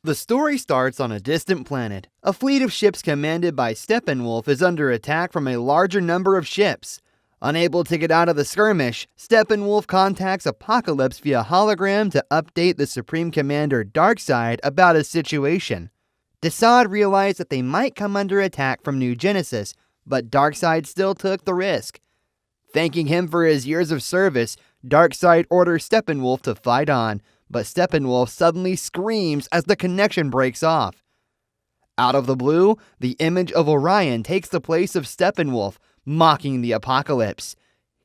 The story starts on a distant planet. A fleet of ships commanded by Steppenwolf is under attack from a larger number of ships. Unable to get out of the skirmish, Steppenwolf contacts Apokolips via hologram to update the Supreme Commander Darkseid about his situation. Darkseid realized that they might come under attack from New Genesis, but Darkseid still took the risk. Thanking him for his years of service, Darkseid orders Steppenwolf to fight on, but Steppenwolf suddenly screams as the connection breaks off. Out of the blue, the image of Orion takes the place of Steppenwolf, mocking the Apokolips.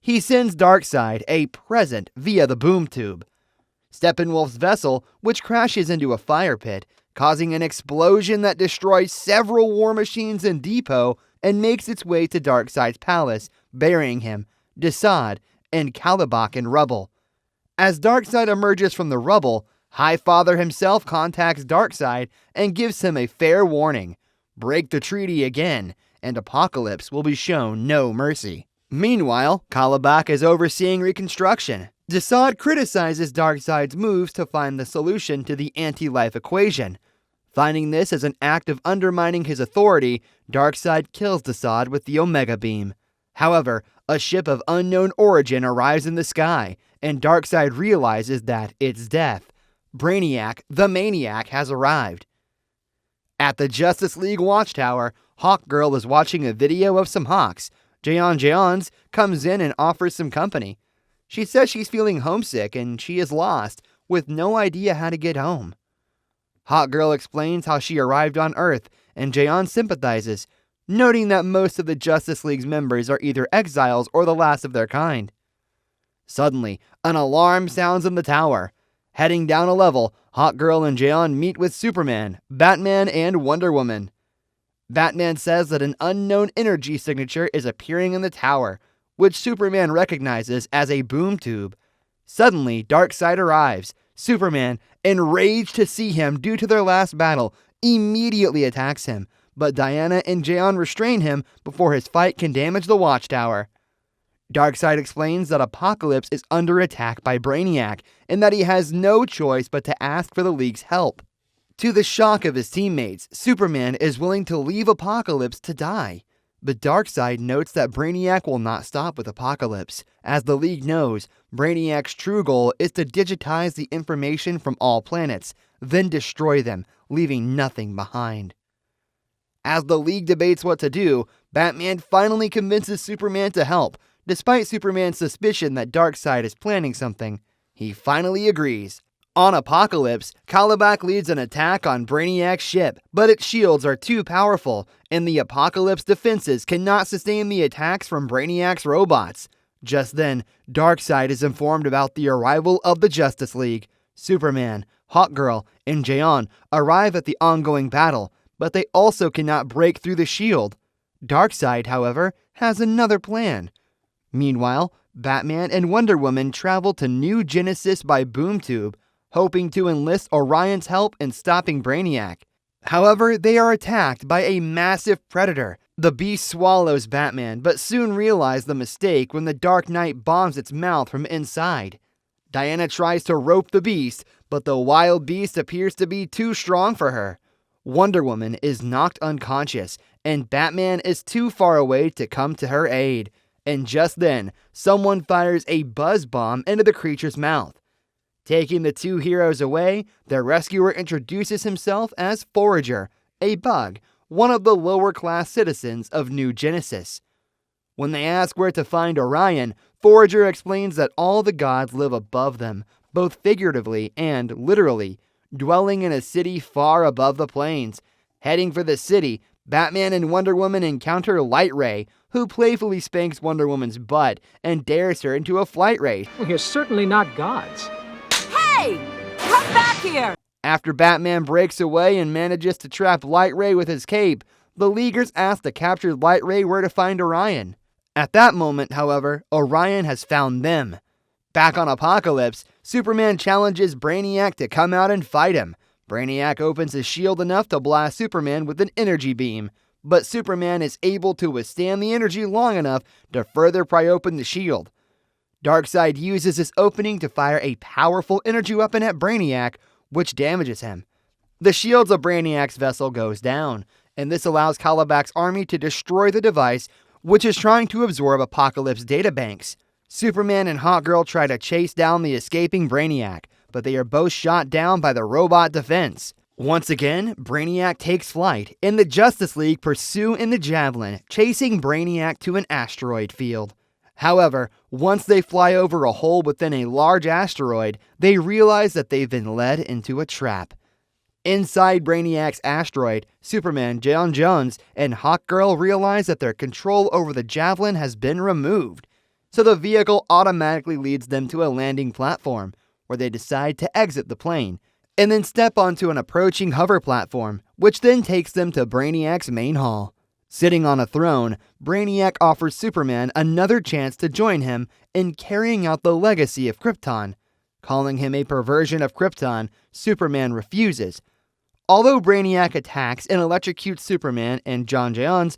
He sends Darkseid a present via the boom tube. Steppenwolf's vessel, which crashes into a fire pit, causing an explosion that destroys several war machines and depot and makes its way to Darkseid's palace, burying him, Darkseid, and Kalibak in rubble. As Darkseid emerges from the rubble, Highfather himself contacts Darkseid and gives him a fair warning. Break the treaty again, and Apokolips will be shown no mercy. Meanwhile, Kalibak is overseeing reconstruction. Darkseid criticizes Darkseid's moves to find the solution to the anti-life equation. Finding this as an act of undermining his authority, Darkseid kills Darkseid with the Omega Beam. However, a ship of unknown origin arrives in the sky, and Darkseid realizes that it's death. Brainiac, the Maniac, has arrived. At the Justice League Watchtower, Hawkgirl is watching a video of some hawks. Jeons comes in and offers some company. She says she's feeling homesick and she is lost, with no idea how to get home. Hawkgirl explains how she arrived on Earth, and Jeon sympathizes, noting that most of the Justice League's members are either exiles or the last of their kind. Suddenly, an alarm sounds in the tower. Heading down a level, Hawkgirl and Jeon meet with Superman, Batman, and Wonder Woman. Batman says that an unknown energy signature is appearing in the tower, which Superman recognizes as a boom tube. Suddenly, Darkseid arrives. Superman, enraged to see him due to their last battle, immediately attacks him, but Diana and Jeon restrain him before his fight can damage the Watchtower. Darkseid explains that Apokolips is under attack by Brainiac, and that he has no choice but to ask for the League's help. To the shock of his teammates, Superman is willing to leave Apokolips to die. But Darkseid notes that Brainiac will not stop with Apokolips. As the League knows, Brainiac's true goal is to digitize the information from all planets, then destroy them, leaving nothing behind. As the League debates what to do, Batman finally convinces Superman to help. Despite Superman's suspicion that Darkseid is planning something, he finally agrees. On Apokolips, Kalibak leads an attack on Brainiac's ship, but its shields are too powerful, and the Apokolips defenses cannot sustain the attacks from Brainiac's robots. Just then, Darkseid is informed about the arrival of the Justice League. Superman, Hawkgirl, and Jeon arrive at the ongoing battle, but they also cannot break through the shield. Darkseid, however, has another plan. Meanwhile, Batman and Wonder Woman travel to New Genesis by boom tube, hoping to enlist Orion's help in stopping Brainiac. However, they are attacked by a massive predator. The beast swallows Batman, but soon realize the mistake when the Dark Knight bombs its mouth from inside. Diana tries to rope the beast, but the wild beast appears to be too strong for her. Wonder Woman is knocked unconscious, and Batman is too far away to come to her aid. And just then, someone fires a buzz bomb into the creature's mouth. Taking the two heroes away, their rescuer introduces himself as Forager, a bug, one of the lower-class citizens of New Genesis. When they ask where to find Orion, Forager explains that all the gods live above them, both figuratively and literally, dwelling in a city far above the plains. Heading for the city, Batman and Wonder Woman encounter Light Ray, who playfully spanks Wonder Woman's butt and dares her into a flight race. We're certainly not gods. Hey! Come back here! After Batman breaks away and manages to trap Light Ray with his cape, the Leaguers ask the captured Light Ray where to find Orion. At that moment, however, Orion has found them. Back on Apokolips, Superman challenges Brainiac to come out and fight him. Brainiac opens his shield enough to blast Superman with an energy beam, but Superman is able to withstand the energy long enough to further pry open the shield. Darkseid uses this opening to fire a powerful energy weapon at Brainiac, which damages him. The shields of Brainiac's vessel goes down, and this allows Kalibak's army to destroy the device, which is trying to absorb Apokolips databanks. Superman and Hawkgirl try to chase down the escaping Brainiac, but they are both shot down by the robot defense. Once again, Brainiac takes flight, and the Justice League pursue in the Javelin, chasing Brainiac to an asteroid field. However, once they fly over a hole within a large asteroid, they realize that they've been led into a trap. Inside Brainiac's asteroid, Superman, J'onn J'onzz, and Hawkgirl realize that their control over the Javelin has been removed, so the vehicle automatically leads them to a landing platform, where they decide to exit the plane, and then step onto an approaching hover platform, which then takes them to Brainiac's main hall. Sitting on a throne, Brainiac offers Superman another chance to join him in carrying out the legacy of Krypton. Calling him a perversion of Krypton, Superman refuses. Although Brainiac attacks and electrocutes Superman and J'onn J'onzz,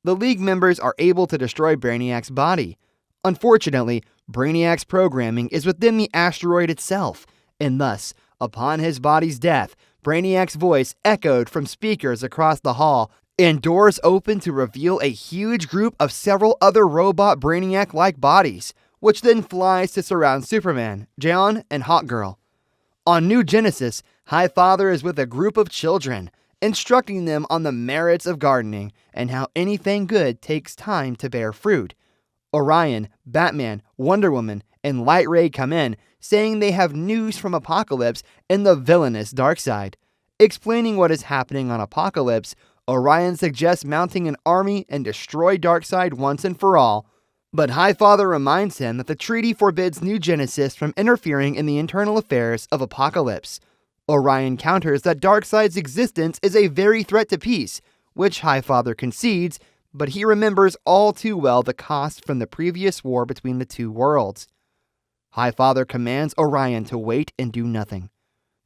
the League members are able to destroy Brainiac's body. Unfortunately, Brainiac's programming is within the asteroid itself, and thus, upon his body's death, Brainiac's voice echoed from speakers across the hall, and doors opened to reveal a huge group of several other robot Brainiac-like bodies, which then flies to surround Superman, J'onn, and Hawkgirl. On New Genesis, Highfather is with a group of children, instructing them on the merits of gardening and how anything good takes time to bear fruit. Orion, Batman, Wonder Woman, and Light Ray come in, saying they have news from Apokolips and the villainous Darkseid. Explaining what is happening on Apokolips, Orion suggests mounting an army and destroy Darkseid once and for all, but Highfather reminds him that the treaty forbids New Genesis from interfering in the internal affairs of Apokolips. Orion counters that Darkseid's existence is a very threat to peace, which Highfather concedes, but he remembers all too well the cost from the previous war between the two worlds. Highfather commands Orion to wait and do nothing,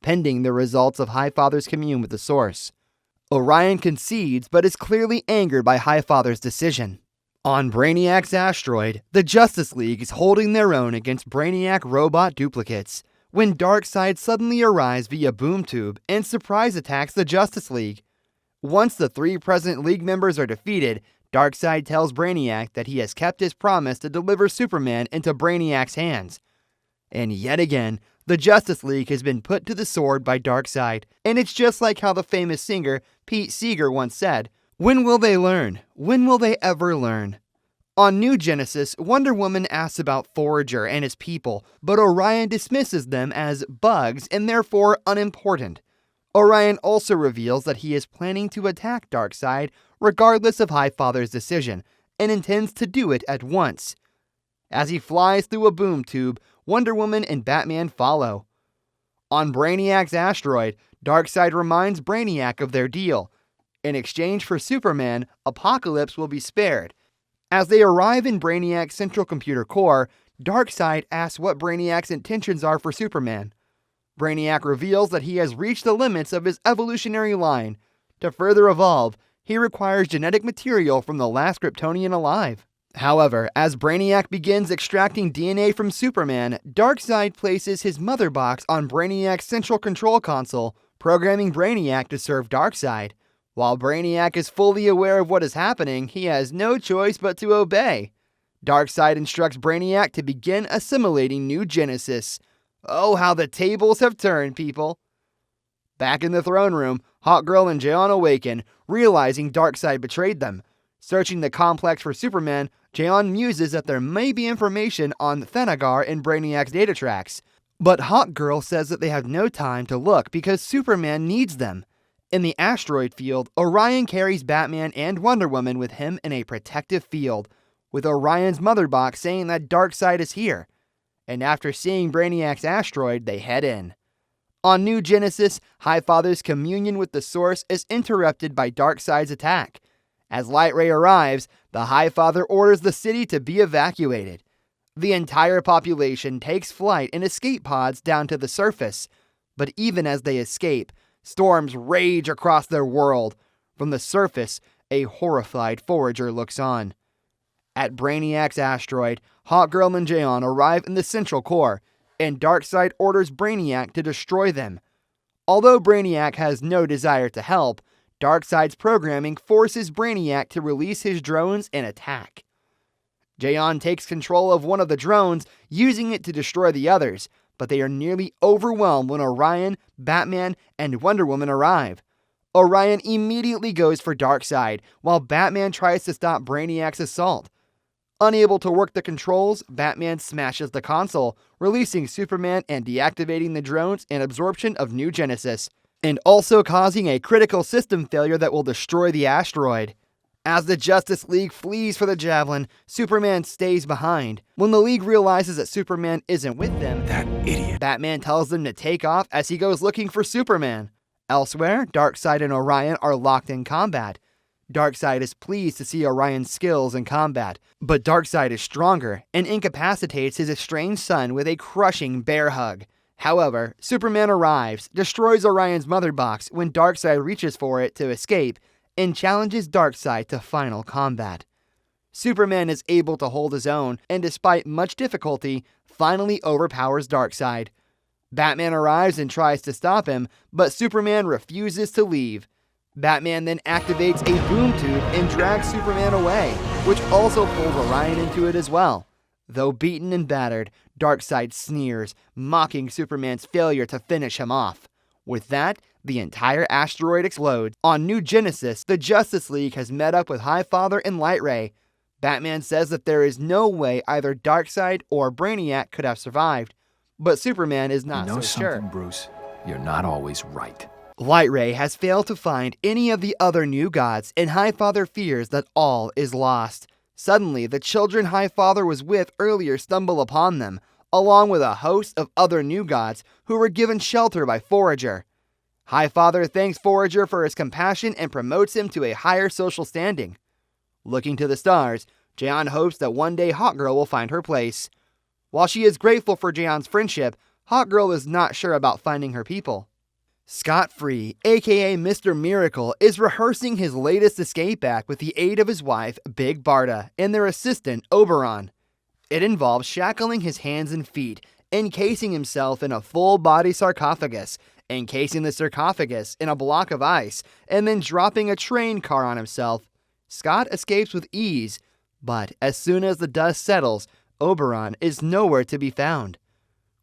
pending the results of Highfather's commune with the Source. Orion concedes, but is clearly angered by Highfather's decision. On Brainiac's asteroid, the Justice League is holding their own against Brainiac robot duplicates, when Darkseid suddenly arrives via boom tube and surprise attacks the Justice League. Once the three present League members are defeated, Darkseid tells Brainiac that he has kept his promise to deliver Superman into Brainiac's hands. And yet again, the Justice League has been put to the sword by Darkseid, and it's just like how the famous singer Pete Seeger once said, "When will they learn? When will they ever learn?" On New Genesis, Wonder Woman asks about Forager and his people, but Orion dismisses them as bugs and therefore unimportant. Orion also reveals that he is planning to attack Darkseid regardless of Highfather's decision, and intends to do it at once. As he flies through a boom tube, Wonder Woman and Batman follow. On Brainiac's asteroid, Darkseid reminds Brainiac of their deal. In exchange for Superman, Apokolips will be spared. As they arrive in Brainiac's central computer core, Darkseid asks what Brainiac's intentions are for Superman. Brainiac reveals that he has reached the limits of his evolutionary line. To further evolve, he requires genetic material from the last Kryptonian alive. However, as Brainiac begins extracting DNA from Superman, Darkseid places his mother box on Brainiac's central control console, programming Brainiac to serve Darkseid. While Brainiac is fully aware of what is happening, he has no choice but to obey. Darkseid instructs Brainiac to begin assimilating New Genesis. Oh, how the tables have turned, people. Back in the throne room, Hawkgirl and J'onn awaken, realizing Darkseid betrayed them. Searching the complex for Superman, J'onn muses that there may be information on Thanagar in Brainiac's data tracks. But Hawkgirl says that they have no time to look because Superman needs them. In the asteroid field, Orion carries Batman and Wonder Woman with him in a protective field, with Orion's mother box saying that Darkseid is here. And after seeing Brainiac's asteroid, they head in. On New Genesis, Highfather's communion with the Source is interrupted by Darkseid's attack. As Light Ray arrives, the Highfather orders the city to be evacuated. The entire population takes flight in escape pods down to the surface, but even as they escape, storms rage across their world. From the surface, a horrified Forager looks on. At Brainiac's asteroid, Hawkgirl and J'onn arrive in the central core, and Darkseid orders Brainiac to destroy them. Although Brainiac has no desire to help, Darkseid's programming forces Brainiac to release his drones and attack. Jayon takes control of one of the drones, using it to destroy the others, but they are nearly overwhelmed when Orion, Batman, and Wonder Woman arrive. Orion immediately goes for Darkseid, while Batman tries to stop Brainiac's assault. Unable to work the controls, Batman smashes the console, releasing Superman and deactivating the drones and absorption of new Genesis, and also causing a critical system failure that will destroy the asteroid. As the Justice League flees for the Javelin, Superman stays behind. When the League realizes that Superman isn't with them, That idiot. Batman tells them to take off as he goes looking for Superman. Elsewhere, Darkseid and Orion are locked in combat. Darkseid is pleased to see Orion's skills in combat, but Darkseid is stronger and incapacitates his estranged son with a crushing bear hug. However, Superman arrives, destroys Orion's mother box when Darkseid reaches for it to escape, and challenges Darkseid to final combat. Superman is able to hold his own, and despite much difficulty, finally overpowers Darkseid. Batman arrives and tries to stop him, but Superman refuses to leave. Batman then activates a boom tube and drags Superman away, which also pulls Orion into it as well. Though beaten and battered, Darkseid sneers, mocking Superman's failure to finish him off. With that, the entire asteroid explodes. On New Genesis, the Justice League has met up with Highfather and Lightray. Batman says that there is no way either Darkseid or Brainiac could have survived, but Superman is not so sure. You know something, Bruce? You're not always right. Lightray has failed to find any of the other new gods, and Highfather fears that all is lost. Suddenly, the children Highfather was with earlier stumble upon them, along with a host of other new gods who were given shelter by Forager. Highfather thanks Forager for his compassion and promotes him to a higher social standing. Looking to the stars, Jayon hopes that one day Hawkgirl will find her place. While she is grateful for Jayon's friendship, Hawkgirl is not sure about finding her people. Scott Free, aka Mr. Miracle, is rehearsing his latest escape act with the aid of his wife, Big Barda, and their assistant, Oberon. It involves shackling his hands and feet, encasing himself in a full-body sarcophagus, encasing the sarcophagus in a block of ice, and then dropping a train car on himself. Scott escapes with ease, but as soon as the dust settles, Oberon is nowhere to be found.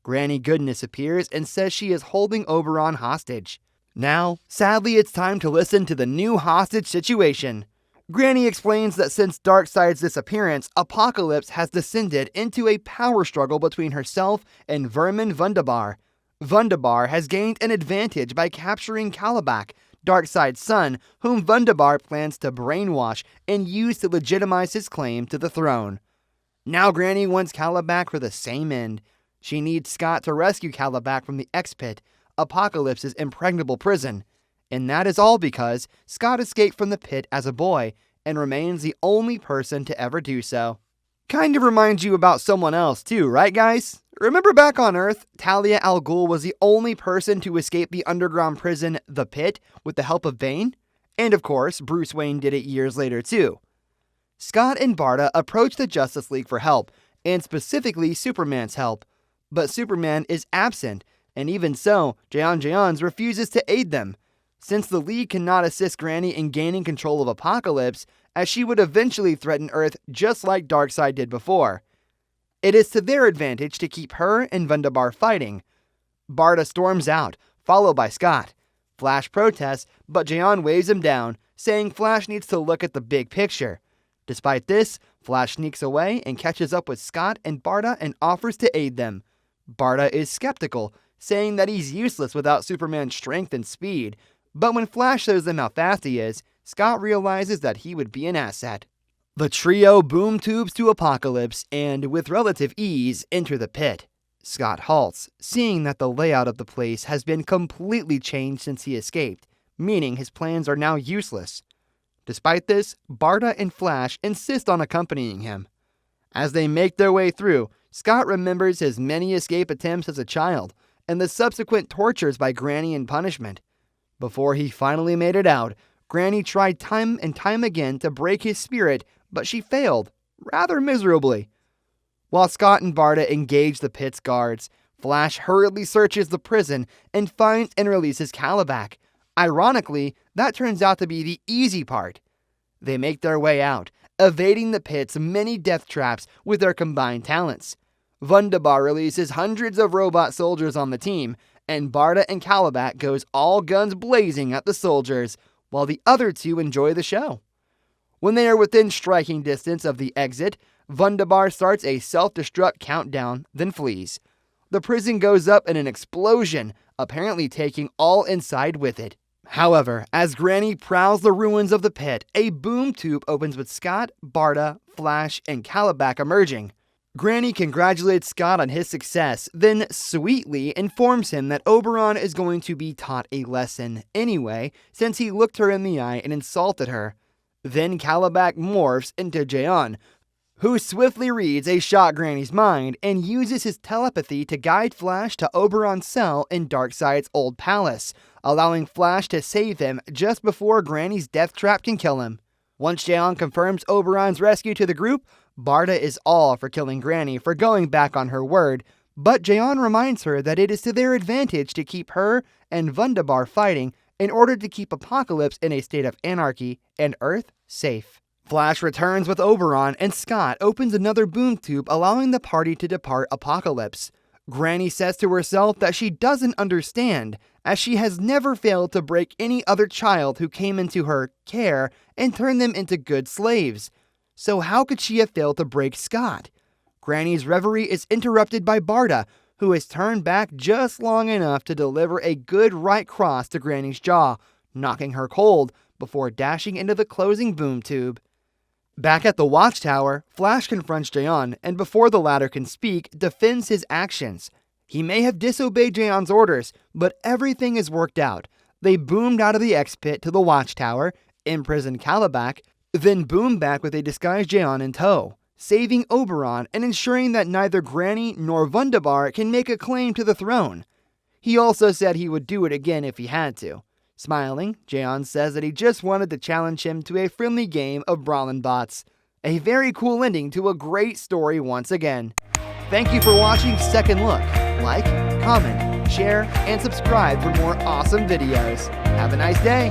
Granny Goodness appears and says she is holding Oberon hostage. Now, sadly, it's time to listen to the new hostage situation. Granny explains that since Darkseid's disappearance, Apokolips has descended into a power struggle between herself and Vermin Vundabar. Vundabar has gained an advantage by capturing Kalibak, Darkseid's son, whom Vundabar plans to brainwash and use to legitimize his claim to the throne. Now Granny wants Kalibak for the same end. She needs Scott to rescue Kalibak from the X-Pit, Apokolips' impregnable prison. And that is all because Scott escaped from the pit as a boy and remains the only person to ever do so. Kind of reminds you about someone else too, right guys? Remember back on Earth, Talia al Ghul was the only person to escape the underground prison, the Pit, with the help of Bane? And of course, Bruce Wayne did it years later too. Scott and Barda approach the Justice League for help, and specifically Superman's help. But Superman is absent, and even so, Jayons refuses to aid them. Since the League cannot assist Granny in gaining control of Apokolips, as she would eventually threaten Earth just like Darkseid did before. It is to their advantage to keep her and Vundabar fighting. Barda storms out, followed by Scott. Flash protests, but Jayon waves him down, saying Flash needs to look at the big picture. Despite this, Flash sneaks away and catches up with Scott and Barda and offers to aid them. Barda is skeptical, saying that he's useless without Superman's strength and speed, but when Flash shows them how fast he is, Scott realizes that he would be an asset. The trio boom tubes to Apokolips and, with relative ease, enter the pit. Scott halts, seeing that the layout of the place has been completely changed since he escaped, meaning his plans are now useless. Despite this, Barda and Flash insist on accompanying him. As they make their way through, Scott remembers his many escape attempts as a child, and the subsequent tortures by Granny in punishment. Before he finally made it out, Granny tried time and time again to break his spirit, but she failed, rather miserably. While Scott and Barda engage the pit's guards, Flash hurriedly searches the prison and finds and releases Kalibak. Ironically, that turns out to be the easy part. They make their way out, evading the pit's many death traps with their combined talents. Wunderbar releases hundreds of robot soldiers on the team, and Barda and Kalibak goes all guns blazing at the soldiers, while the other two enjoy the show. When they are within striking distance of the exit, Wunderbar starts a self-destruct countdown, then flees. The prison goes up in an explosion, apparently taking all inside with it. However, as Granny prowls the ruins of the pit, a boom tube opens with Scott, Barda, Flash, and Kalibak emerging. Granny congratulates Scott on his success, then sweetly informs him that Oberon is going to be taught a lesson anyway, since he looked her in the eye and insulted her. Then Kalibak morphs into Jayon, who swiftly reads a shot Granny's mind and uses his telepathy to guide Flash to Oberon's cell in Darkseid's old palace, allowing Flash to save him just before Granny's death trap can kill him. Once Jayon confirms Oberon's rescue to the group, Barda is all for killing Granny for going back on her word, but Jayon reminds her that it is to their advantage to keep her and Wunderbar fighting in order to keep Apokolips in a state of anarchy and Earth safe. Flash returns with Oberon, and Scott opens another boom tube, allowing the party to depart Apokolips. Granny says to herself that she doesn't understand, as she has never failed to break any other child who came into her care and turn them into good slaves. So how could she have failed to break Scott? Granny's reverie is interrupted by Barda, who has turned back just long enough to deliver a good right cross to Granny's jaw, knocking her cold before dashing into the closing boom tube. Back at the Watchtower, Flash confronts Jayon, and before the latter can speak, defends his actions. He may have disobeyed Jayon's orders, but everything is worked out. They boomed out of the X-Pit to the Watchtower, imprisoned Kalibak, then boomed back with a disguised Jayon in tow, saving Oberon and ensuring that neither Granny nor Wunderbar can make a claim to the throne. He also said he would do it again if he had to. Smiling, Jayon says that he just wanted to challenge him to a friendly game of Brawlin' Bots. A very cool ending to a great story once again. Thank you for watching Second Look. Like, comment, share, and subscribe for more awesome videos. Have a nice day.